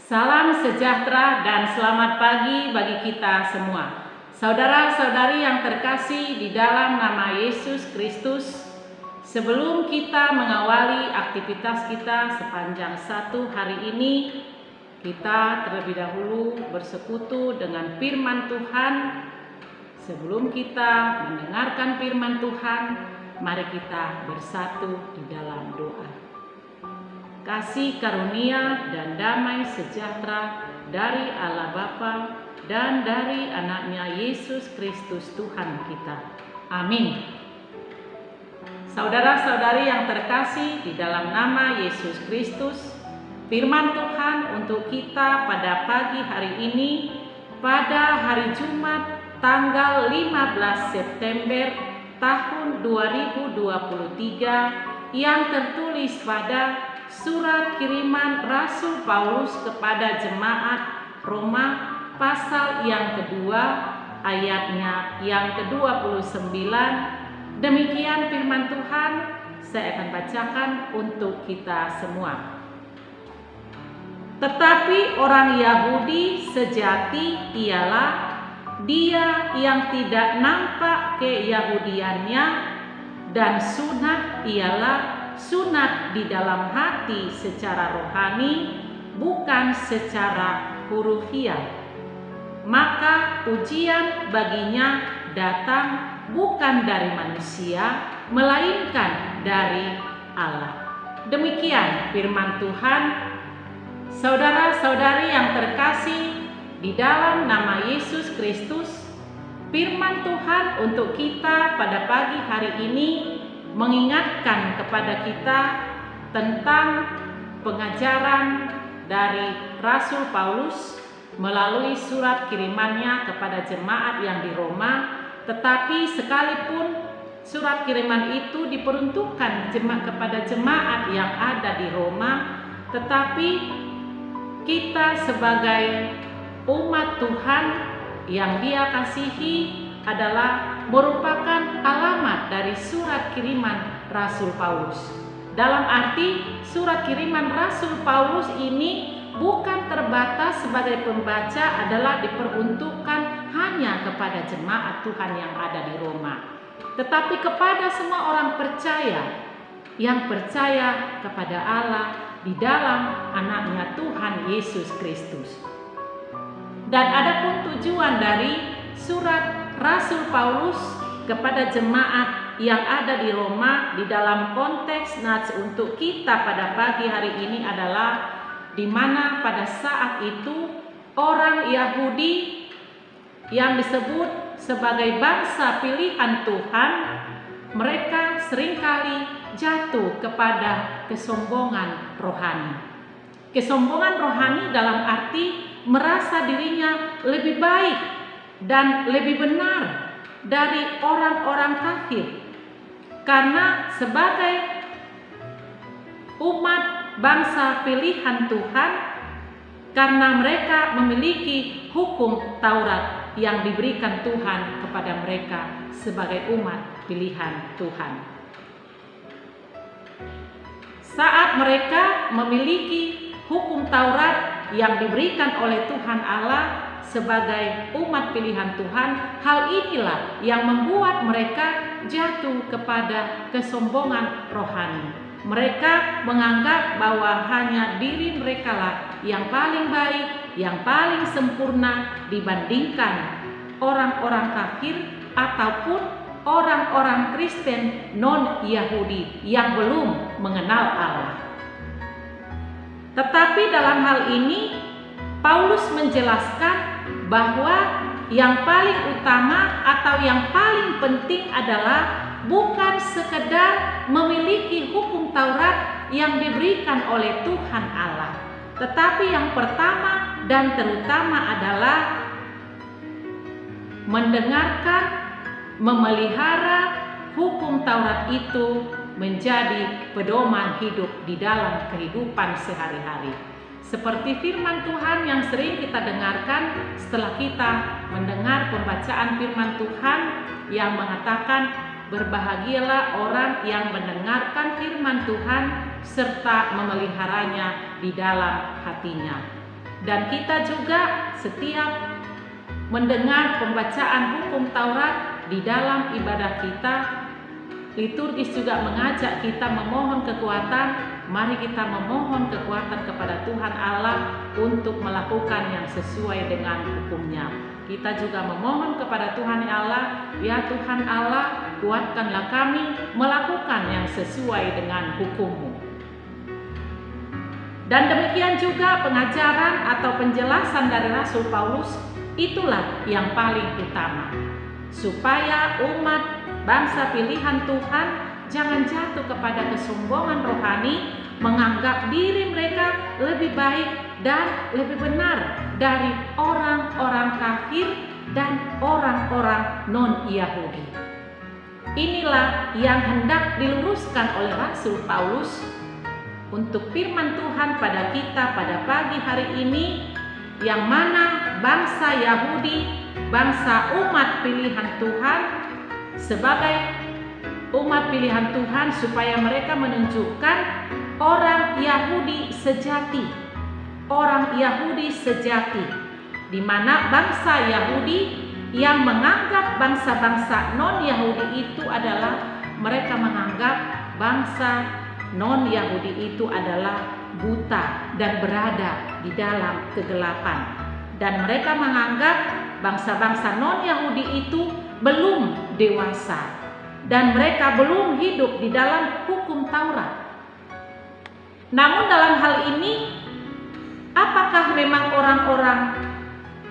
Salam sejahtera dan selamat pagi bagi kita semua. Saudara-saudari yang terkasih di dalam nama Yesus Kristus, sebelum kita mengawali aktivitas kita sepanjang satu hari ini, kita terlebih dahulu bersekutu dengan firman Tuhan. Sebelum kita mendengarkan firman Tuhan, mari kita bersatu di dalam doa. Kasih karunia dan damai sejahtera dari Allah Bapa dan dari anaknya Yesus Kristus Tuhan kita. Amin. Saudara-saudari yang terkasih di dalam nama Yesus Kristus, firman Tuhan untuk kita pada pagi hari ini, pada hari Jumat tanggal 15 September tahun 2023 yang tertulis pada Surat kiriman Rasul Paulus kepada jemaat Roma pasal yang kedua ayatnya yang ke-29. Demikian firman Tuhan, saya akan bacakan untuk kita semua. Tetapi orang Yahudi sejati ialah dia yang tidak nampak keyahudiannya, dan sunat ialah sunat di dalam hati secara rohani, bukan secara hurufiah. Maka ujian baginya datang bukan dari manusia, melainkan dari Allah. Demikian firman Tuhan. Saudara-saudari yang terkasih di dalam nama Yesus Kristus, firman Tuhan untuk kita pada pagi hari ini mengingatkan kepada kita tentang pengajaran dari Rasul Paulus melalui surat kirimannya kepada jemaat yang di Roma. Tetapi sekalipun surat kiriman itu diperuntukkan kepada jemaat yang ada di Roma, tetapi kita sebagai umat Tuhan yang Dia kasihi adalah merupakan alamat dari surat kiriman Rasul Paulus. Dalam arti surat kiriman Rasul Paulus ini bukan terbatas sebagai pembaca, adalah diperuntukkan hanya kepada jemaat Tuhan yang ada di Roma, tetapi kepada semua orang percaya yang percaya kepada Allah di dalam anaknya Tuhan Yesus Kristus. Dan adapun tujuan dari surat Rasul Paulus kepada jemaat yang ada di Roma di dalam konteks nats untuk kita pada pagi hari ini adalah di mana pada saat itu orang Yahudi yang disebut sebagai bangsa pilihan Tuhan, mereka seringkali jatuh kepada kesombongan rohani. Kesombongan rohani dalam arti merasa dirinya lebih baik dan lebih benar dari orang-orang kafir, karena sebagai umat bangsa pilihan Tuhan, karena mereka memiliki hukum Taurat yang diberikan Tuhan kepada mereka sebagai umat pilihan Tuhan. Saat mereka memiliki hukum Taurat yang diberikan oleh Tuhan Allah sebagai umat pilihan Tuhan, hal inilah yang membuat mereka jatuh kepada kesombongan rohani. Mereka menganggap bahwa hanya diri mereka lah yang paling baik, yang paling sempurna dibandingkan orang-orang kafir ataupun orang-orang Kristen non-Yahudi yang belum mengenal Allah. Tetapi dalam hal ini Paulus menjelaskan bahwa yang paling utama atau yang paling penting adalah bukan sekedar memiliki hukum Taurat yang diberikan oleh Tuhan Allah, tetapi yang pertama dan terutama adalah mendengarkan, memelihara hukum Taurat itu menjadi pedoman hidup di dalam kehidupan sehari-hari. Seperti firman Tuhan yang sering kita dengarkan setelah kita mendengar pembacaan firman Tuhan yang mengatakan, berbahagialah orang yang mendengarkan firman Tuhan serta memeliharanya di dalam hatinya. Dan kita juga setiap mendengar pembacaan hukum Taurat di dalam ibadah kita, liturgis juga mengajak kita memohon kekuatan. Mari kita memohon kekuatan kepada Tuhan Allah untuk melakukan yang sesuai dengan hukum-Nya. Kita juga memohon kepada Tuhan Allah, ya Tuhan Allah, kuatkanlah kami melakukan yang sesuai dengan hukum-Mu. Dan demikian juga pengajaran atau penjelasan dari Rasul Paulus, itulah yang paling utama. Supaya umat bangsa pilihan Tuhan jangan jatuh kepada kesombongan rohani, menganggap diri mereka lebih baik dan lebih benar dari orang-orang kafir dan orang-orang non-Yahudi. Inilah yang hendak diluruskan oleh Rasul Paulus untuk firman Tuhan pada kita pada pagi hari ini, yang mana bangsa Yahudi, bangsa umat pilihan Tuhan, sebagai umat pilihan Tuhan, supaya mereka menunjukkan orang Yahudi sejati, orang Yahudi sejati, di mana bangsa Yahudi yang menganggap bangsa-bangsa non-Yahudi itu adalah, mereka menganggap bangsa non-Yahudi itu adalah buta dan berada di dalam kegelapan, dan mereka menganggap bangsa-bangsa non-Yahudi itu belum dewasa dan mereka belum hidup di dalam hukum Taurat. Namun dalam hal ini, apakah memang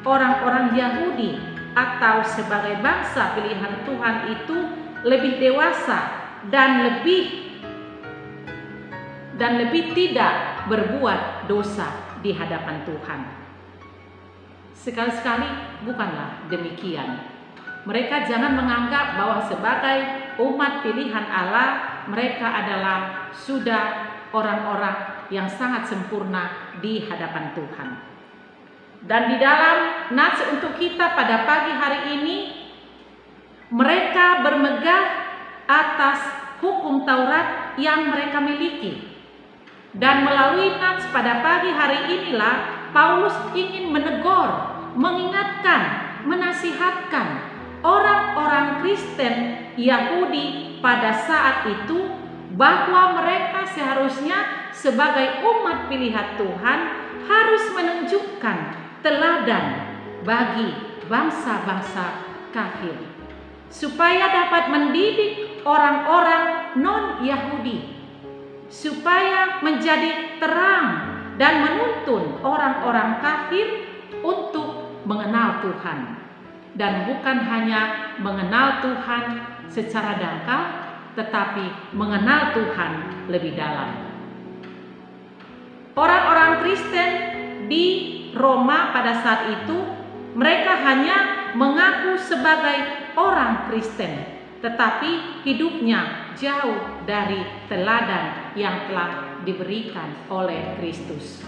orang-orang Yahudi atau sebagai bangsa pilihan Tuhan itu lebih dewasa dan lebih tidak berbuat dosa di hadapan Tuhan? Sekali-sekali bukanlah demikian. Mereka jangan menganggap bahwa sebagai umat pilihan Allah, mereka adalah sudah orang-orang yang sangat sempurna di hadapan Tuhan. Dan di dalam nats untuk kita pada pagi hari ini, mereka bermegah atas hukum Taurat yang mereka miliki. Dan melalui nats pada pagi hari inilah Paulus ingin menegur, mengingatkan, menasihatkan orang-orang Kristen Yahudi pada saat itu, bahwa mereka seharusnya sebagai umat pilihan Tuhan harus menunjukkan teladan bagi bangsa-bangsa kafir, supaya dapat mendidik orang-orang non-Yahudi, supaya menjadi terang dan menuntun orang-orang kafir untuk mengenal Tuhan. Dan bukan hanya mengenal Tuhan secara dangkal, tetapi mengenal Tuhan lebih dalam. Orang-orang Kristen di Roma pada saat itu, mereka hanya mengaku sebagai orang Kristen, tetapi hidupnya jauh dari teladan yang telah diberikan oleh Kristus.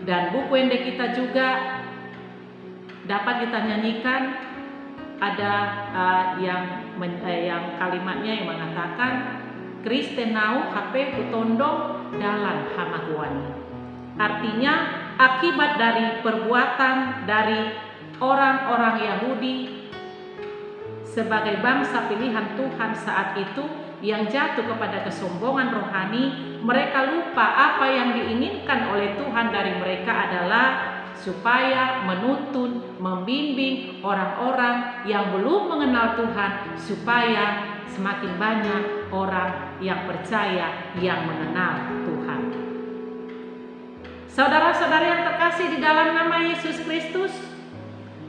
Dan buku ende kita juga dapat kita nyanyikan, ada yang kalimatnya yang mengatakan, Kristen nau hape kutondong dalam hamaguani. Artinya akibat dari perbuatan dari orang-orang Yahudi sebagai bangsa pilihan Tuhan saat itu yang jatuh kepada kesombongan rohani, mereka lupa apa yang diinginkan oleh Tuhan dari mereka adalah supaya menuntun, membimbing orang-orang yang belum mengenal Tuhan, supaya semakin banyak orang yang percaya, yang mengenal Tuhan. Saudara-saudara yang terkasih di dalam nama Yesus Kristus,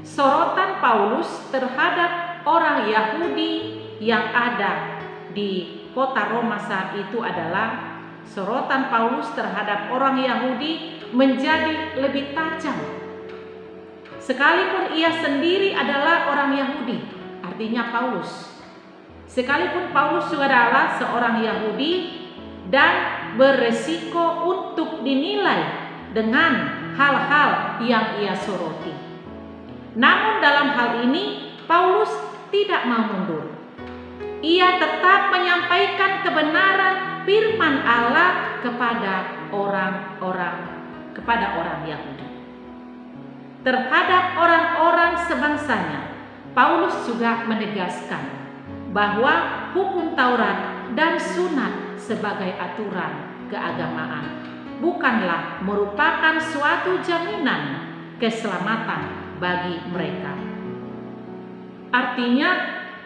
sorotan Paulus terhadap orang Yahudi yang ada di kota Roma saat itu adalah sorotan Paulus terhadap orang Yahudi menjadi lebih tajam. Sekalipun ia sendiri adalah orang Yahudi, artinya Paulus. Sekalipun Paulus juga adalah seorang Yahudi dan beresiko untuk dinilai dengan hal-hal yang ia soroti. Namun dalam hal ini Paulus tidak mau mundur. Ia tetap menyampaikan kebenaran firman Allah kepada orang Yahudi. terhadap orang-orang sebangsanya, Paulus juga menegaskan bahwa hukum Taurat dan sunat sebagai aturan keagamaan bukanlah merupakan suatu jaminan keselamatan bagi mereka. Artinya,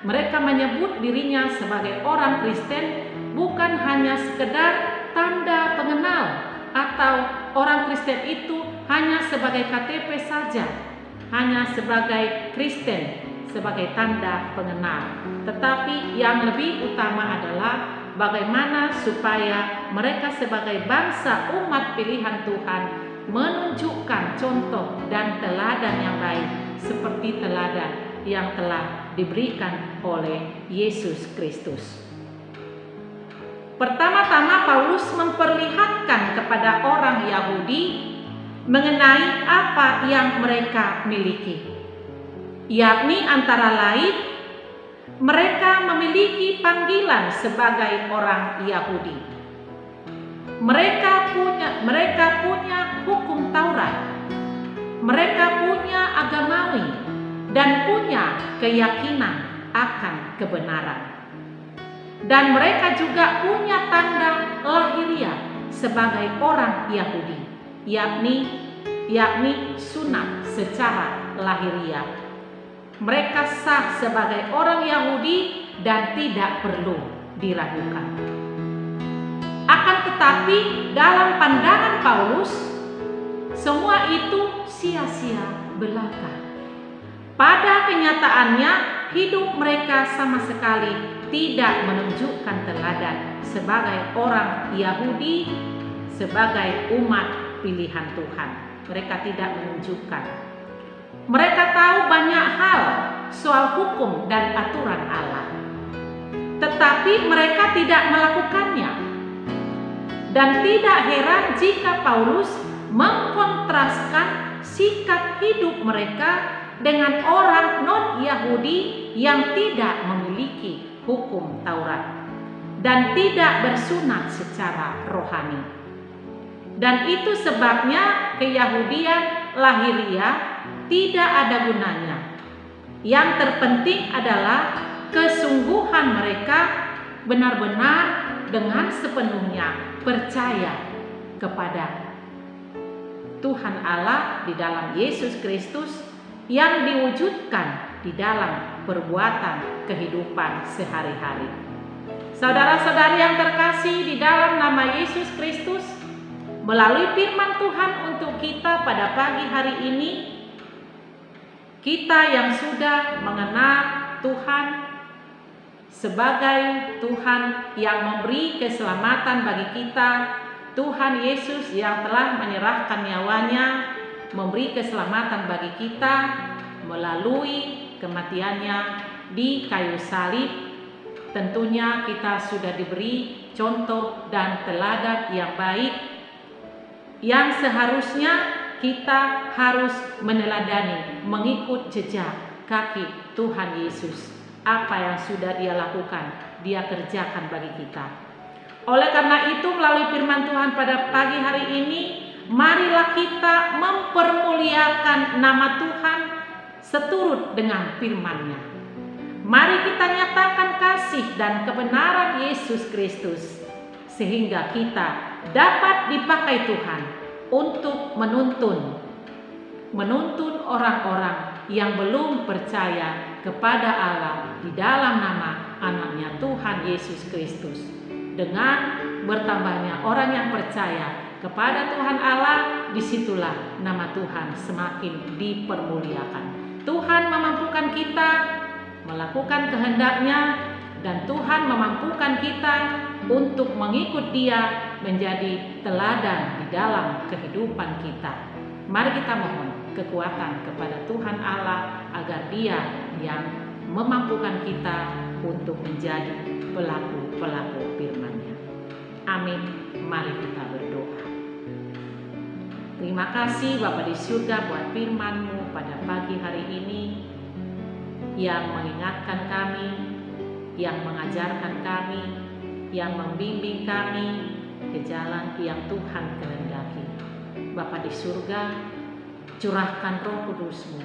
mereka menyebut dirinya sebagai orang Kristen bukan hanya sekedar tanda pengenal atau orang Kristen itu hanya sebagai KTP saja, hanya sebagai Kristen, sebagai tanda pengenal. Tetapi yang lebih utama adalah bagaimana supaya mereka sebagai bangsa umat pilihan Tuhan menunjukkan contoh dan teladan yang baik seperti teladan yang telah diberikan oleh Yesus Kristus. Pertama-tama Paulus memperlihatkan kepada orang Yahudi mengenai apa yang mereka miliki, yakni antara lain mereka memiliki panggilan sebagai orang Yahudi. Mereka punya hukum Taurat, mereka punya agamawi dan punya keyakinan akan kebenaran. Dan mereka juga punya tanda lahiriah sebagai orang Yahudi, yakni sunat secara lahiriah. Mereka sah sebagai orang Yahudi dan tidak perlu diragukan. Akan tetapi dalam pandangan Paulus, semua itu sia-sia belaka. Pada kenyataannya, hidup mereka sama sekali tidak menunjukkan teladan sebagai orang Yahudi, sebagai umat pilihan Tuhan. Mereka tidak menunjukkan. Mereka tahu banyak hal soal hukum dan aturan Allah, tetapi mereka tidak melakukannya. Dan tidak heran jika Paulus mengkontraskan sikap hidup mereka dengan orang non-Yahudi yang tidak memiliki hukum Taurat dan tidak bersunat secara rohani. Dan itu sebabnya keyahudian lahiriah tidak ada gunanya. Yang terpenting adalah kesungguhan mereka benar-benar dengan sepenuhnya percaya kepada Tuhan Allah di dalam Yesus Kristus yang diwujudkan di dalam perbuatan kehidupan sehari-hari. Saudara-saudari yang terkasih di dalam nama Yesus Kristus, melalui firman Tuhan untuk kita pada pagi hari ini, kita yang sudah mengenal Tuhan sebagai Tuhan yang memberi keselamatan bagi kita, Tuhan Yesus yang telah menyerahkan nyawanya memberi keselamatan bagi kita melalui kematiannya di kayu salib. Tentunya kita sudah diberi contoh dan teladan yang baik yang seharusnya kita harus meneladani, mengikut jejak kaki Tuhan Yesus. Apa yang sudah Dia lakukan, Dia kerjakan bagi kita. Oleh karena itu, melalui firman Tuhan pada pagi hari ini, marilah kita mempermuliakan nama Tuhan seturut dengan firman-Nya. Mari kita nyatakan kasih dan kebenaran Yesus Kristus sehingga kita dapat dipakai Tuhan untuk menuntun orang-orang yang belum percaya kepada Allah di dalam nama anaknya Tuhan Yesus Kristus. Dengan bertambahnya orang yang percaya kepada Tuhan Allah, disitulah nama Tuhan semakin dipermuliakan. Tuhan memampukan kita melakukan kehendak-Nya, dan Tuhan memampukan kita untuk mengikut Dia menjadi teladan di dalam kehidupan kita. Mari kita mohon kekuatan kepada Tuhan Allah agar Dia yang memampukan kita untuk menjadi pelaku-pelaku firman-Nya. Amin. Mari kita berdoa. Terima kasih Bapa di surga buat firman-Mu pada pagi hari ini yang mengingatkan kami, yang mengajarkan kami, yang membimbing kami ke jalan yang Tuhan kehendaki. Bapa di surga, curahkan Roh Kudus-Mu,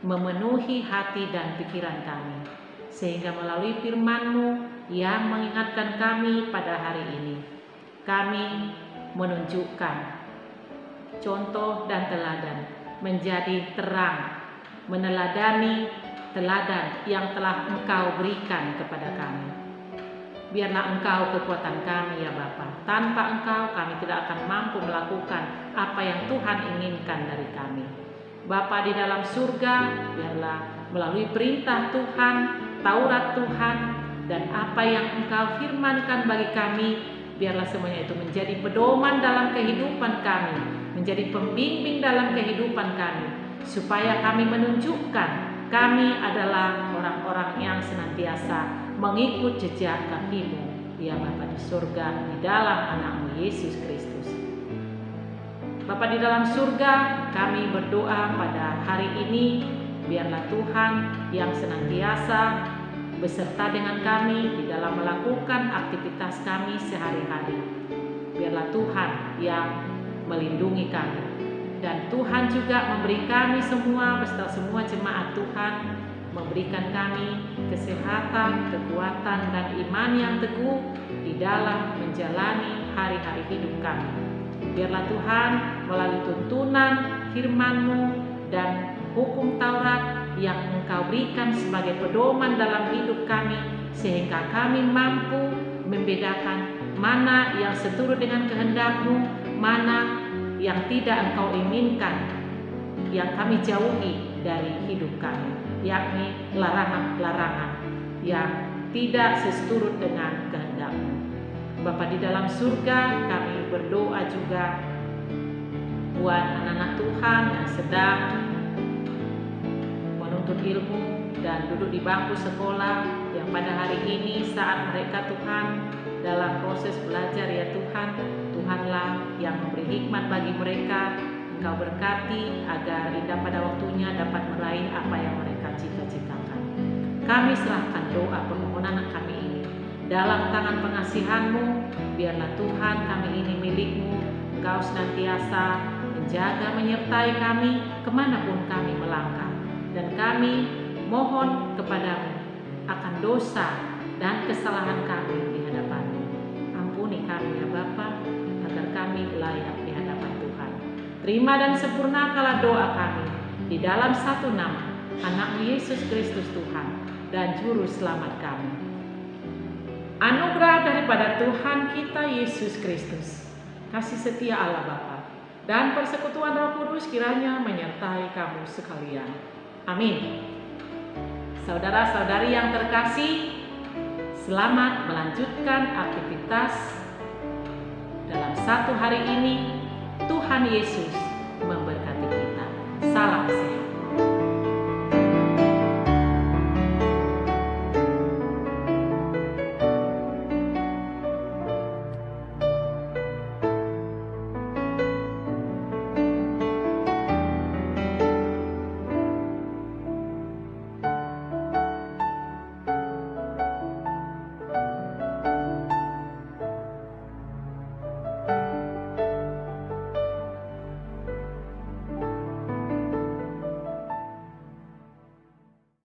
memenuhi hati dan pikiran kami, sehingga melalui firman-Mu yang mengingatkan kami pada hari ini, kami menunjukkan contoh dan teladan, menjadi terang, meneladani teladan yang telah Engkau berikan kepada kami. Biarlah Engkau kekuatan kami ya Bapa. Tanpa Engkau kami tidak akan mampu melakukan apa yang Tuhan inginkan dari kami. Bapa di dalam surga, biarlah melalui perintah Tuhan, Taurat Tuhan, dan apa yang Engkau firmankan bagi kami, biarlah semuanya itu menjadi pedoman dalam kehidupan kami, menjadi pembimbing dalam kehidupan kami, supaya kami menunjukkan kami adalah orang-orang yang senantiasa mengikut jejak kaki-Mu, ya Bapa di surga, di dalam anak-Mu Yesus Kristus. Bapa di dalam surga, kami berdoa pada hari ini, biarlah Tuhan yang senantiasa beserta dengan kami di dalam melakukan aktivitas kami sehari-hari. Biarlah Tuhan yang melindungi kami, dan Tuhan juga memberi kami semua beserta semua jemaat Tuhan, memberikan kami kesehatan, kekuatan, dan iman yang teguh di dalam menjalani hari-hari hidup kami. Biarlah Tuhan melalui tuntunan firman-Mu dan hukum Taurat yang Engkau berikan sebagai pedoman dalam hidup kami, sehingga kami mampu membedakan mana yang seturut dengan kehendak-Mu, mana yang tidak Engkau inginkan, yang kami jauhi dari hidup kami, yakni larangan-larangan yang tidak seturut dengan kehendak-Mu. Bapa di dalam surga, kami berdoa juga buat anak-anak Tuhan yang sedang menuntut ilmu dan duduk di bangku sekolah, yang pada hari ini saat mereka Tuhan dalam proses belajar ya Tuhan, Tuhanlah yang memberi hikmat bagi mereka. Engkau berkati agar indah pada waktunya dapat meraih apa yang mereka cita-citakan. Kami serahkan doa permohonan kami ini dalam tangan pengasihan-Mu. Biarlah Tuhan kami ini milik-Mu. Engkau senantiasa menjaga menyertai kami kemanapun kami melangkah. Dan kami mohon kepada-Mu akan dosa dan kesalahan kami di hadapan-Mu. Ampuni kami ya Bapa, agar kami layak di hadapan Tuhan. Terima dan sempurnakanlah doa kami di dalam satu nama, anak-Mu Yesus Kristus Tuhan dan Juru Selamat kami. Anugerah daripada Tuhan kita Yesus Kristus, kasih setia Allah Bapa, dan persekutuan Roh Kudus kiranya menyertai kamu sekalian. Amin. Saudara-saudari yang terkasih, selamat melanjutkan aktivitas dalam satu hari ini. Tuhan Yesus memberkati kita. Salam sehat.